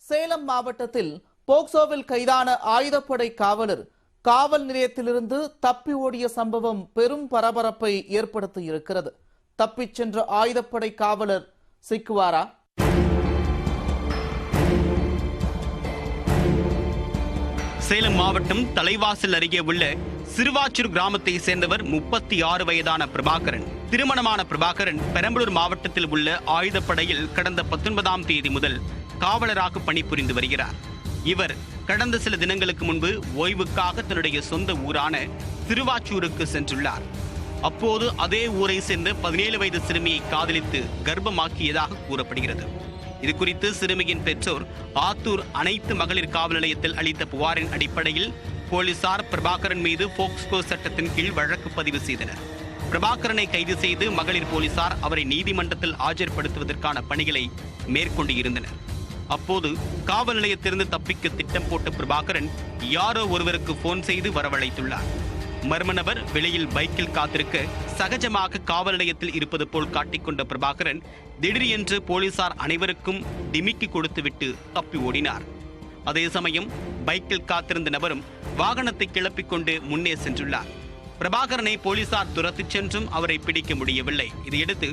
சேலம் மாவட்டத்தில் போக்சோவில் கைதான ஆயுதப்படை காவலர் காவல் நிலையத்திலிருந்து தப்பி ஓடிய சம்பவம் பெரும் பரபரப்பை ஏற்படுத்தியிருக்கிறது. தப்பிச் சென்ற ஆயுதப்படை காவலர் சிக்குவாரா? சேலம் மாவட்டம் தலைவாசல் அருகே உள்ள சிறுவாச்சூர் கிராமத்தை சேர்ந்தவர் 36 வயதான பிரபாகரன். திருமணமான பிரபாகரன் பெரம்பலூர் மாவட்டத்தில் உள்ள ஆயுதப்படையில் கடந்த 19ஆம் தேதி முதல் காவலராக பணிபுரிந்து வருகிறார். இவர் கடந்த சில தினங்களுக்கு முன்பு ஓய்வுக்காக தன்னுடைய சொந்த ஊரான திருவாச்சூருக்கு சென்றுள்ளார். அப்போது அதே ஊரை சேர்ந்த 17 வயது சிறுமியை காதலித்து கர்ப்பமாக்கியதாக கூறப்படுகிறது. இது குறித்து சிறுமியின் பெற்றோர் ஆத்தூர் அனைத்து மகளிர் காவல் நிலையத்தில் அளித்த புகாரின் அடிப்படையில் போலீசார் பிரபாகரன் மீது போக்ஸ்கோ சட்டத்தின் கீழ் வழக்கு பதிவு செய்தனர். பிரபாகரனை கைது செய்து மகளிர் போலீசார் அவரை நீதிமன்றத்தில் ஆஜர்படுத்துவதற்கான பணிகளை மேற்கொண்டு இருந்தனர். அப்போது காவல் நிலையத்திலிருந்து தப்பிக்க திட்டம் போட்ட பிரபாகரன் யாரோ ஒருவருக்கு போன் செய்து வரவழைத்துள்ளார். மர்ம நபர் வெளியில் பைக்கில் காத்திருக்க சகஜமாக காவல் நிலையத்தில் இருப்பது போல் காட்டிக்கொண்ட பிரபாகரன் திடீரென்று போலீசார் அனைவருக்கும் டிமிக்கி கொடுத்துவிட்டு தப்பி ஓடினார். அதே சமயம் பைக்கில் காத்திருந்த நபரும் வாகனத்தை கிளப்பிக் கொண்டு முன்னே சென்றுள்ளார். பிரபாகரனை போலீசார் துரத்திச் சென்றும் அவரை பிடிக்க முடியவில்லை. இதையடுத்து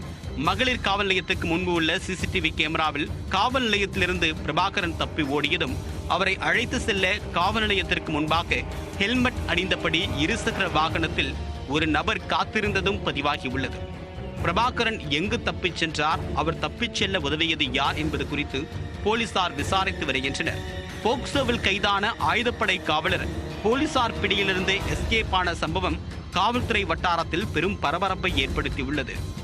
மகளிர் காவல் நிலையத்துக்கு முன்பு உள்ள சிசிடிவி கேமராவில் காவல் நிலையத்திலிருந்து பிரபாகரன் தப்பி ஓடியதும் அவரை அழைத்து செல்ல காவல் நிலையத்திற்கு முன்பாக ஹெல்மெட் அணிந்தபடி இருசக்கர வாகனத்தில் ஒரு நபர் காத்திருந்ததும் பதிவாகியுள்ளது. பிரபாகரன் எங்கு தப்பிச் சென்றார், அவர் தப்பிச் செல்ல உதவியது யார் என்பது குறித்து போலீசார் விசாரித்து வருகின்றனர். போக்சோவில் கைதான ஆயுதப்படை காவலர் போலீசார் பிடியிலிருந்து எஸ்கேப் ஆன சம்பவம் காவல்துறை வட்டாரத்தில் பெரும் பரபரப்பை ஏற்படுத்தியுள்ளது.